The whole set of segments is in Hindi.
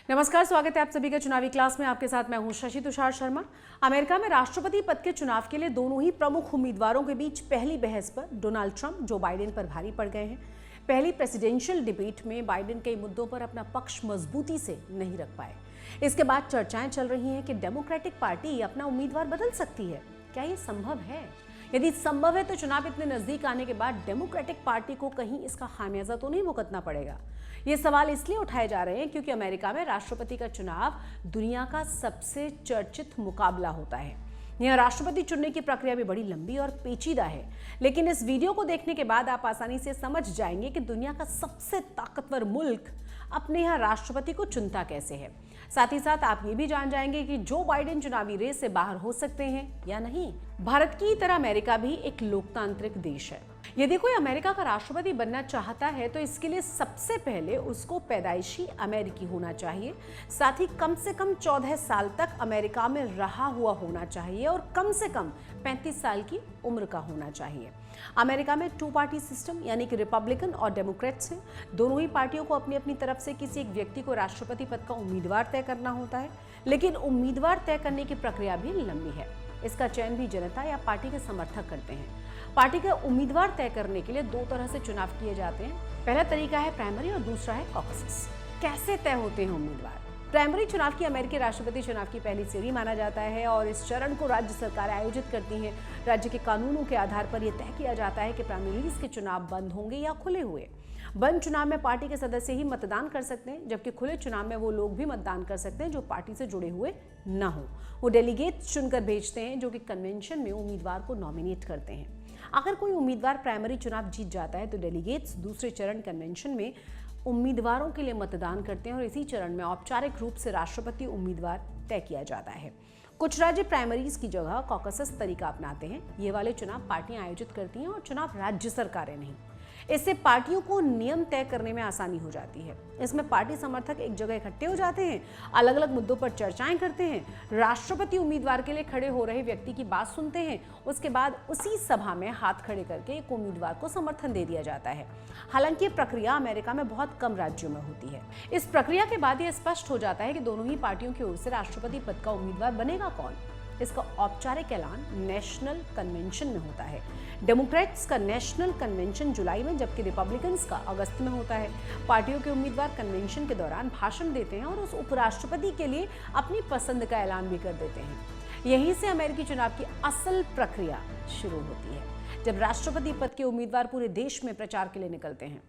नमस्कार, स्वागत है आप सभी का चुनावी क्लास में। आपके साथ मैं हूं शशि तुषार शर्मा। अमेरिका में राष्ट्रपति पद के चुनाव के लिए दोनों ही प्रमुख उम्मीदवारों के बीच पहली बहस पर डोनाल्ड ट्रंप जो बाइडेन पर भारी पड़ गए हैं। पहली प्रेसिडेंशियल डिबेट में बाइडेन कई मुद्दों पर अपना पक्ष मजबूती से नहीं रख पाए। इसके बाद चर्चाएं चल रही हैं कि डेमोक्रेटिक पार्टी अपना उम्मीदवार बदल सकती है। क्या ये संभव है? यदि संभव है तो चुनाव इतने नजदीक आने के बाद डेमोक्रेटिक पार्टी को कहीं इसका खामियाजा तो नहीं भुगतना पड़ेगा? ये सवाल इसलिए उठाए जा रहे हैं क्योंकि अमेरिका में राष्ट्रपति का चुनाव दुनिया का सबसे चर्चित मुकाबला होता है। यहाँ राष्ट्रपति चुनने की प्रक्रिया भी बड़ी लंबी और पेचीदा है, लेकिन इस वीडियो को देखने के बाद आप आसानी से समझ जाएंगे कि दुनिया का सबसे ताकतवर मुल्क अपने यहाँ राष्ट्रपति को चुनता कैसे है। साथ ही साथ आप ये भी जान जाएंगे कि जो बाइडेन चुनावी रेस से बाहर हो सकते हैं या नहीं। भारत की तरह अमेरिका भी एक लोकतांत्रिक देश है। यदि कोई अमेरिका का राष्ट्रपति बनना चाहता है तो इसके लिए सबसे पहले उसको पैदाइशी अमेरिकी होना चाहिए, साथ ही कम से कम 14 साल तक अमेरिका में रहा हुआ होना चाहिए और कम से कम 35 साल की उम्र का होना चाहिए। अमेरिका में 2 पार्टी सिस्टम यानी कि रिपब्लिकन और डेमोक्रेट्स हैं। दोनों ही पार्टियों को अपनी अपनी तरफ से किसी एक व्यक्ति को राष्ट्रपति पद का उम्मीदवार तय करना होता है, लेकिन उम्मीदवार तय करने की प्रक्रिया भी लंबी है। इसका चयन भी जनता या पार्टी के समर्थक करते हैं। पार्टी का उम्मीदवार तय करने के लिए 2 तरह से चुनाव किए जाते हैं। पहला तरीका है प्राइमरी और दूसरा है कॉकसेस। कैसे तय होते हैं उम्मीदवार? प्राइमरी चुनाव की अमेरिकी राष्ट्रपति चुनाव की पहली सीढ़ी माना जाता है और इस चरण को राज्य सरकारें आयोजित करती हैं। राज्य के कानूनों के आधार पर यह तय किया जाता है कि प्राइमरीज के चुनाव बंद होंगे या खुले हुए। बंद चुनाव में पार्टी के सदस्य ही मतदान कर सकते हैं, जबकि खुले चुनाव में वो लोग भी मतदान कर सकते हैं जो पार्टी से जुड़े हुए न हो। वो डेलीगेट्स चुनकर भेजते हैं जो कि कन्वेंशन में उम्मीदवार को नॉमिनेट करते हैं। अगर कोई उम्मीदवार प्राइमरी चुनाव जीत जाता है तो डेलीगेट्स दूसरे चरण कन्वेंशन में उम्मीदवारों के लिए मतदान करते हैं और इसी चरण में औपचारिक रूप से राष्ट्रपति उम्मीदवार तय किया जाता है। कुछ राज्य प्राइमरीज की जगह कॉकसेस तरीका अपनाते हैं। ये वाले चुनाव पार्टियां आयोजित करती हैं और चुनाव राज्य सरकारें नहीं। इससे पार्टियों को नियम तय करने में आसानी हो जाती है। इसमें पार्टी समर्थक एक जगह इकट्ठे हो जाते हैं, अलग अलग मुद्दों पर चर्चाएं करते हैं, राष्ट्रपति उम्मीदवार के लिए खड़े हो रहे व्यक्ति की बात सुनते हैं। उसके बाद उसी सभा में हाथ खड़े करके एक उम्मीदवार को समर्थन दे दिया जाता है। हालांकि ये प्रक्रिया अमेरिका में बहुत कम राज्यों में होती है। इस प्रक्रिया के बाद यह स्पष्ट हो जाता है कि दोनों ही पार्टियों की ओर से राष्ट्रपति पद का उम्मीदवार बनेगा कौन। इसका औपचारिक ऐलान नेशनल कन्वेंशन में होता है। डेमोक्रेट्स का नेशनल कन्वेंशन जुलाई में, जबकि रिपब्लिकन्स का अगस्त में होता है। पार्टियों के उम्मीदवार कन्वेंशन के दौरान भाषण देते हैं और उस उपराष्ट्रपति के लिए अपनी पसंद का ऐलान भी कर देते हैं। यहीं से अमेरिकी चुनाव की असल प्रक्रिया शुरू होती है, जब राष्ट्रपति पद के उम्मीदवार पूरे देश में प्रचार के लिए निकलते हैं।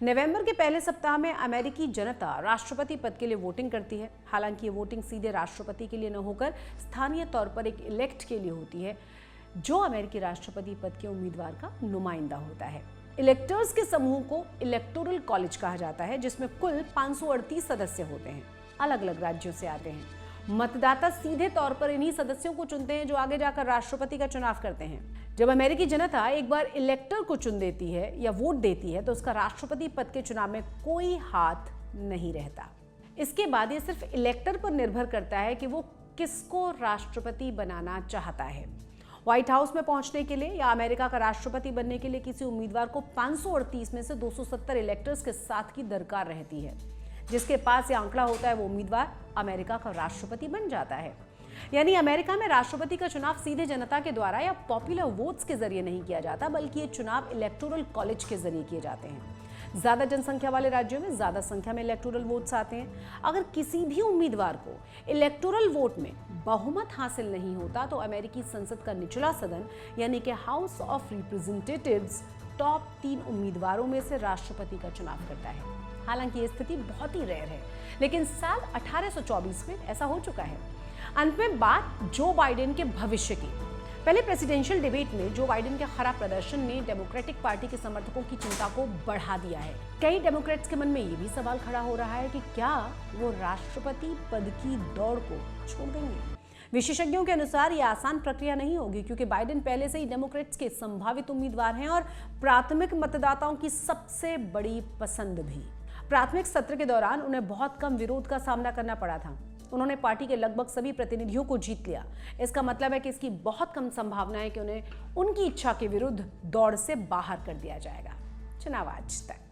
नवंबर के पहले सप्ताह में अमेरिकी जनता राष्ट्रपति पद के लिए वोटिंग करती है। हालांकि ये वोटिंग सीधे राष्ट्रपति के लिए न होकर स्थानीय तौर पर एक इलेक्ट के लिए होती है, जो अमेरिकी राष्ट्रपति पद के उम्मीदवार का नुमाइंदा होता है। इलेक्टर्स के समूह को इलेक्टोरल कॉलेज कहा जाता है, जिसमें कुल 538 सदस्य होते हैं, अलग अलग राज्यों से आते हैं। मतदाता सीधे तौर पर इन्हीं सदस्यों को चुनते हैं जो आगे जाकर राष्ट्रपति का चुनाव करते हैं। जब अमेरिकी जनता एक बार इलेक्टर को चुन देती है या वोट देती है तो उसका राष्ट्रपति पद के चुनाव में कोई हाथ नहीं रहता। इसके बाद ये सिर्फ इलेक्टर पर निर्भर करता है कि वो किसको राष्ट्रपति बनाना चाहता है। व्हाइट हाउस में पहुंचने के लिए या अमेरिका का राष्ट्रपति बनने के लिए किसी उम्मीदवार को 538 में से 270 इलेक्टर्स के साथ की दरकार रहती है। जिसके पास यह आंकड़ा होता है वो उम्मीदवार अमेरिका का राष्ट्रपति बन जाता है। यानी अमेरिका में राष्ट्रपति का चुनाव सीधे जनता के द्वारा या पॉपुलर वोट्स के जरिए नहीं किया जाता, बल्कि ये चुनाव इलेक्टोरल कॉलेज के जरिए किए जाते हैं। ज्यादा जनसंख्या वाले राज्यों में ज्यादा संख्या में इलेक्टोरल वोट्स आते हैं। अगर किसी भी उम्मीदवार को इलेक्टोरल वोट में बहुमत हासिल नहीं होता तो अमेरिकी संसद का निचला सदन यानी कि हाउस ऑफ रिप्रेजेंटेटिव्स टॉप 3 उम्मीदवारों में से राष्ट्रपति का चुनाव करता है। हालांकि ये स्थिति बहुत ही रेयर है, लेकिन साल 1824 में ऐसा हो चुका है। अंत में बात जो बाइडेन के भविष्य की। पहले प्रेसिडेंशियल डिबेट में जो बाइडेन के खराब प्रदर्शन ने डेमोक्रेटिक पार्टी के समर्थकों की चिंता को बढ़ा दिया है। कई डेमोक्रेट्स के मन में ये भी सवाल खड़ा हो रहा है कि क्या वो राष्ट्रपति पद की दौड़ को छोड़ देंगे। विशेषज्ञों के अनुसार यह आसान प्रक्रिया नहीं होगी, क्योंकि बाइडेन पहले से ही डेमोक्रेट्स के संभावित उम्मीदवार हैं और प्राथमिक मतदाताओं की सबसे बड़ी पसंद भी। प्राथमिक सत्र के दौरान उन्हें बहुत कम विरोध का सामना करना पड़ा था। उन्होंने पार्टी के लगभग सभी प्रतिनिधियों को जीत लिया। इसका मतलब है कि इसकी बहुत कम संभावना है कि उन्हें उनकी इच्छा के विरुद्ध दौड़ से बाहर कर दिया जाएगा। चुनाव आज तक।